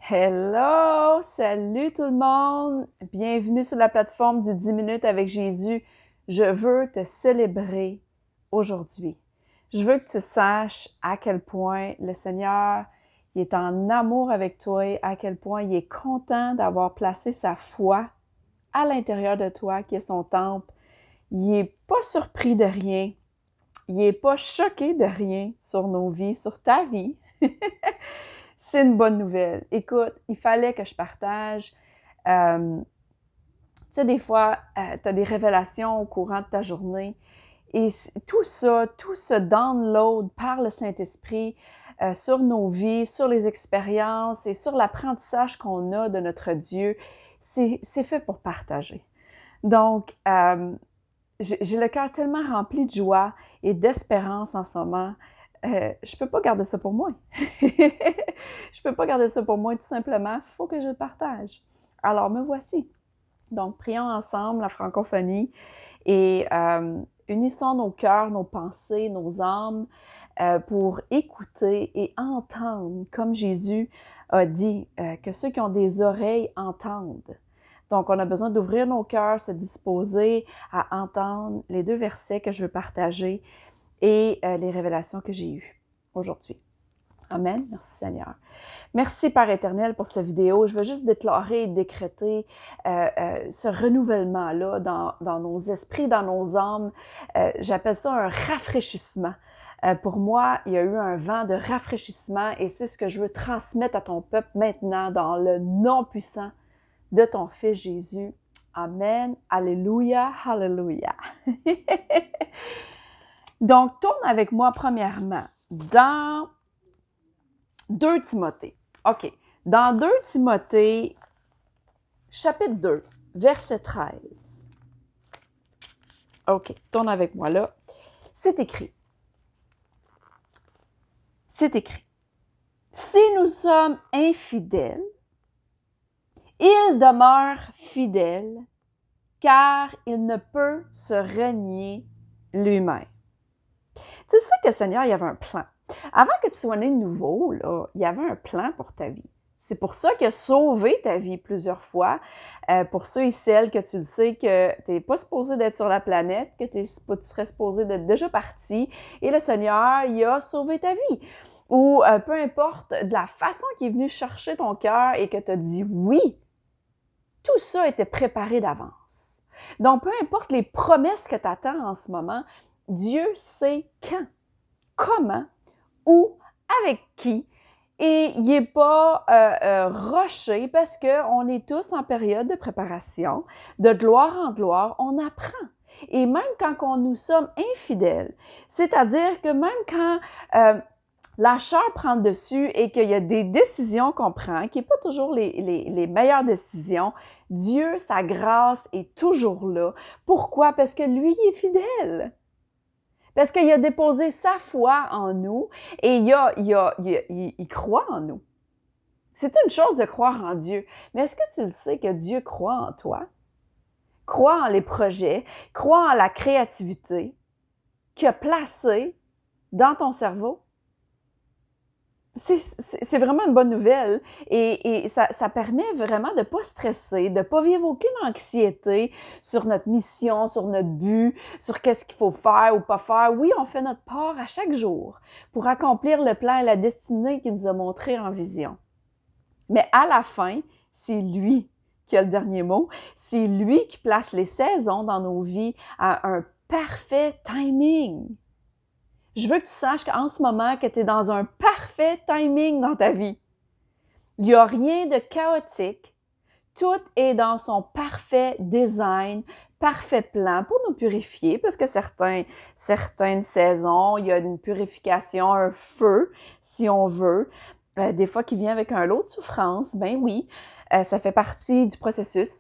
Hello! Salut tout le monde! Bienvenue sur la plateforme du 10 minutes avec Jésus. Je veux te célébrer aujourd'hui. Je veux que tu saches à quel point le Seigneur il est en amour avec toi, à quel point il est content d'avoir placé sa foi à l'intérieur de toi, qui est son temple. Il n'est pas surpris de rien. Il n'est pas choqué de rien sur nos vies, sur ta vie. C'est une bonne nouvelle. Écoute, il fallait que je partage. Tu sais, des fois, tu as des révélations au courant de ta journée et tout ça, tout ce download par le Saint-Esprit sur nos vies, sur les expériences et sur l'apprentissage qu'on a de notre Dieu, c'est fait pour partager. Donc, j'ai le cœur tellement rempli de joie et d'espérance en ce moment. Je peux pas garder ça pour moi. Je peux pas garder ça pour moi, tout simplement. Il faut que je le partage. Alors, me voici. Donc, prions ensemble la francophonie et unissons nos cœurs, nos pensées, nos âmes pour écouter et entendre, comme Jésus a dit, que ceux qui ont des oreilles entendent. Donc, on a besoin d'ouvrir nos cœurs, se disposer à entendre les deux versets que je veux partager et les révélations que j'ai eues aujourd'hui. Amen. Merci Seigneur. Merci Père éternel pour cette vidéo. Je veux juste déclarer et décréter ce renouvellement-là dans nos esprits, dans nos âmes. J'appelle ça un rafraîchissement. Pour moi, il y a eu un vent de rafraîchissement et c'est ce que je veux transmettre à ton peuple maintenant dans le nom puissant de ton Fils Jésus. Amen. Alléluia. Alléluia. Donc, tourne avec moi premièrement dans 2 Timothée. OK. Dans 2 Timothée, chapitre 2, verset 13. OK. Tourne avec moi là. C'est écrit. C'est écrit. Si nous sommes infidèles, il demeure fidèle, car il ne peut se renier lui-même. Tu sais que le Seigneur, il y avait un plan. Avant que tu sois né de nouveau, là, il y avait un plan pour ta vie. C'est pour ça qu'il a sauvé ta vie plusieurs fois. Pour ceux et celles que tu le sais que tu n'es pas supposé d'être sur la planète, que tu serais supposé d'être déjà parti. Et le Seigneur, il a sauvé ta vie. Ou peu importe de la façon qu'il est venu chercher ton cœur et que tu as dit oui, tout ça était préparé d'avance. Donc, peu importe les promesses que tu attends en ce moment, Dieu sait quand, comment, où, avec qui. Et il n'est pas rushé parce qu'on est tous en période de préparation. De gloire en gloire, on apprend. Et même quand nous sommes infidèles, c'est-à-dire que même quand la chair prend le dessus et qu'il y a des décisions qu'on prend, qui n'est pas toujours les meilleures décisions, Dieu, sa grâce est toujours là. Pourquoi? Parce que lui, il est fidèle. Parce qu'il a déposé sa foi en nous et il croit en nous. C'est une chose de croire en Dieu, mais est-ce que tu le sais que Dieu croit en toi? Croit en les projets, croit en la créativité qu'il a placée dans ton cerveau? C'est vraiment une bonne nouvelle et ça permet vraiment de ne pas stresser, de ne pas vivre aucune anxiété sur notre mission, sur notre but, sur qu'est-ce qu'il faut faire ou pas faire. Oui, on fait notre part à chaque jour pour accomplir le plan et la destinée qu'il nous a montré en vision. Mais à la fin, c'est lui qui a le dernier mot. C'est lui qui place les saisons dans nos vies à un parfait timing. Je veux que tu saches qu'en ce moment, que tu es dans un parfait timing dans ta vie. Il n'y a rien de chaotique. Tout est dans son parfait design, parfait plan pour nous purifier, parce que certaines saisons, il y a une purification, un feu, si on veut, des fois qui vient avec un lot de souffrance, ben oui, ça fait partie du processus.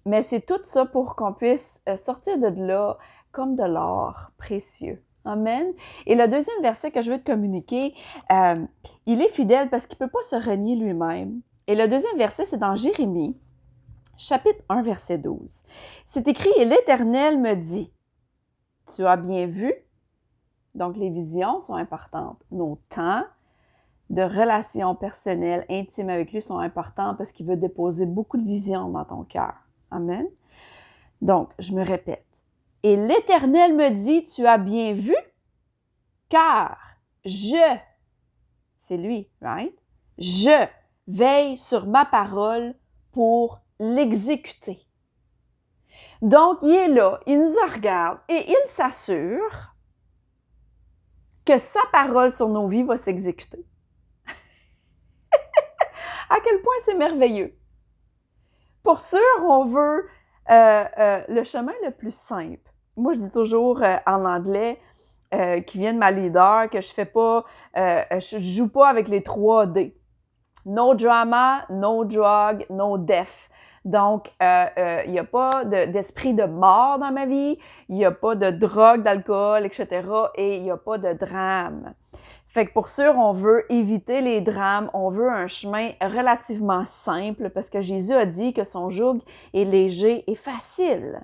Mais c'est tout ça pour qu'on puisse sortir de là comme de l'or précieux. Amen. Et le deuxième verset que je veux te communiquer, il est fidèle parce qu'il ne peut pas se renier lui-même. Et le deuxième verset, c'est dans Jérémie, chapitre 1, verset 12. C'est écrit, « Et l'Éternel me dit, tu as bien vu, donc les visions sont importantes, nos temps, de relations personnelles, intimes avec lui sont importants parce qu'il veut déposer beaucoup de vision dans ton cœur. Amen. Donc, je me répète. Et l'Éternel me dit, tu as bien vu, car c'est lui, right? Je veille sur ma parole pour l'exécuter. Donc, il est là, il nous regarde et il s'assure que sa parole sur nos vies va s'exécuter. À quel point c'est merveilleux. Pour sûr, on veut le chemin le plus simple. Moi, je dis toujours en anglais, qui vient de ma leader, que je fais pas, je joue pas avec les 3D. No drama, no drug, no death. Donc, il n'y a pas d'esprit de mort dans ma vie, il n'y a pas de drogue, d'alcool, etc. et il n'y a pas de drame. Fait que pour sûr, on veut éviter les drames, on veut un chemin relativement simple parce que Jésus a dit que son joug est léger et facile.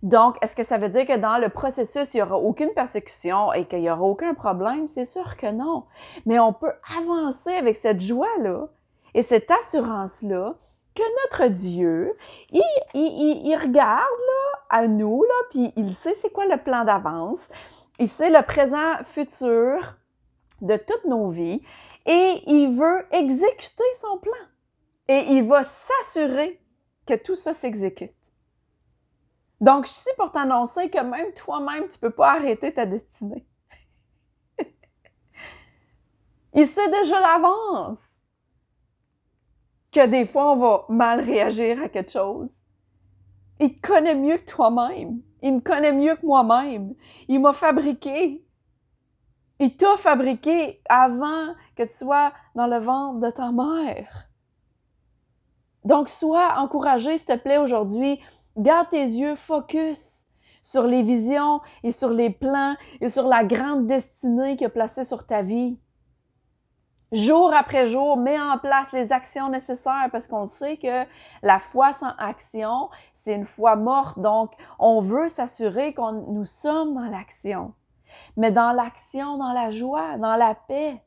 Donc, est-ce que ça veut dire que dans le processus, il n'y aura aucune persécution et qu'il n'y aura aucun problème? C'est sûr que non. Mais on peut avancer avec cette joie-là et cette assurance-là que notre Dieu, il regarde là, à nous, là, puis il sait c'est quoi le plan d'avance. Il sait le présent, futur de toutes nos vies et il veut exécuter son plan. Et il va s'assurer que tout ça s'exécute. Donc, je suis ici pour t'annoncer que même toi-même, tu ne peux pas arrêter ta destinée. Il sait déjà d'avance que des fois, on va mal réagir à quelque chose. Il te connaît mieux que toi-même. Il me connaît mieux que moi-même. Il m'a fabriqué. Il t'a fabriqué avant que tu sois dans le ventre de ta mère. Donc, sois encouragé, s'il te plaît, aujourd'hui. Garde tes yeux focus sur les visions et sur les plans et sur la grande destinée qu'il a placée sur ta vie. Jour après jour, mets en place les actions nécessaires parce qu'on sait que la foi sans action, c'est une foi morte. Donc, on veut s'assurer que nous sommes dans l'action. Mais dans l'action, dans la joie, dans la paix.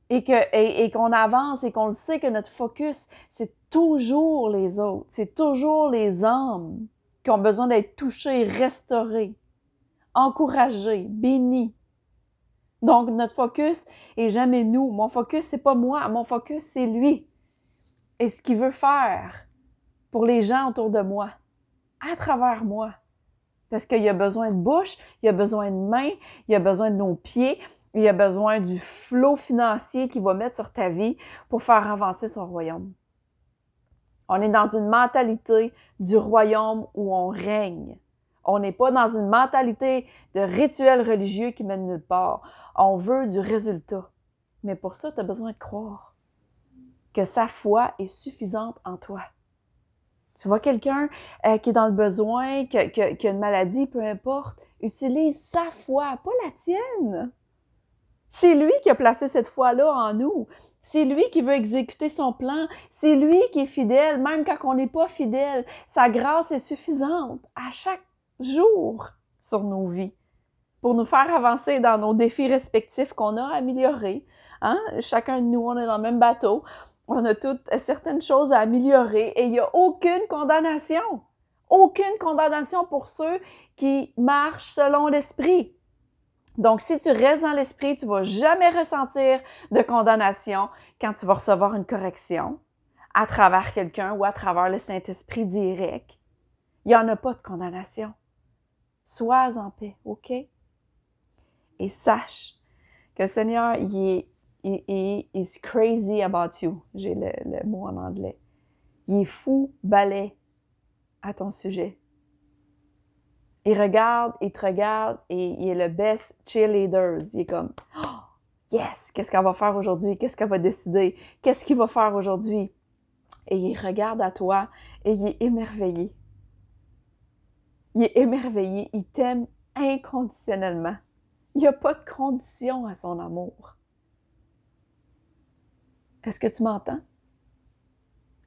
Et qu'on avance et qu'on le sait que notre focus, c'est toujours les autres. C'est toujours les âmes qui ont besoin d'être touchées, restaurées, encouragées, bénies. Donc, notre focus est jamais nous. Mon focus, c'est pas moi. Mon focus, c'est lui. Et ce qu'il veut faire pour les gens autour de moi, à travers moi. Parce qu'il y a besoin de bouche, il y a besoin de mains, il y a besoin de nos pieds, il y a besoin du flot financier qu'il va mettre sur ta vie pour faire avancer son royaume. On est dans une mentalité du royaume où on règne. On n'est pas dans une mentalité de rituel religieux qui mène nulle part. On veut du résultat. Mais pour ça, tu as besoin de croire que sa foi est suffisante en toi. Tu vois quelqu'un qui est dans le besoin, qui a une maladie, peu importe, utilise sa foi, pas la tienne. C'est lui qui a placé cette foi-là en nous. C'est lui qui veut exécuter son plan. C'est lui qui est fidèle, même quand on n'est pas fidèle. Sa grâce est suffisante à chaque jour sur nos vies pour nous faire avancer dans nos défis respectifs qu'on a améliorés. Hein? Chacun de nous, on est dans le même bateau. On a toutes certaines choses à améliorer et il n'y a aucune condamnation. Aucune condamnation pour ceux qui marchent selon l'esprit. Donc, si tu restes dans l'esprit, tu ne vas jamais ressentir de condamnation quand tu vas recevoir une correction à travers quelqu'un ou à travers le Saint-Esprit direct. Il n'y en a pas de condamnation. Sois en paix, OK? Et sache que le Seigneur, il is crazy about you. J'ai le mot en anglais. Il est fou balai à ton sujet. Il regarde, il te regarde et il est le best cheerleader. Il est comme, oh, yes, qu'est-ce qu'elle va faire aujourd'hui? Qu'est-ce qu'elle va décider? Qu'est-ce qu'il va faire aujourd'hui? Et il regarde à toi et il est émerveillé. Il est émerveillé. Il t'aime inconditionnellement. Il n'y a pas de condition à son amour. Est-ce que tu m'entends?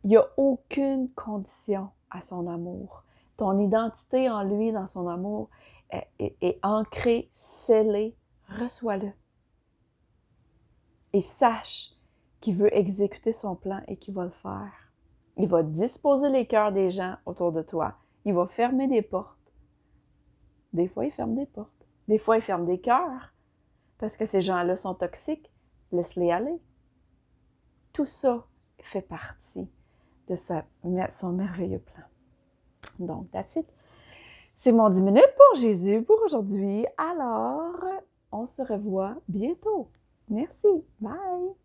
Il n'y a aucune condition à son amour. Ton identité en lui, dans son amour, est ancrée, scellée. Reçois-le. et sache qu'il veut exécuter son plan et qu'il va le faire. Il va disposer les cœurs des gens autour de toi. Il va fermer des portes. Des fois, il ferme des portes. Des fois, il ferme des cœurs parce que ces gens-là sont toxiques. Laisse-les aller. Tout ça fait partie de son merveilleux plan. Donc, that's it. C'est mon 10 minutes pour Jésus pour aujourd'hui. Alors, on se revoit bientôt. Merci. Bye.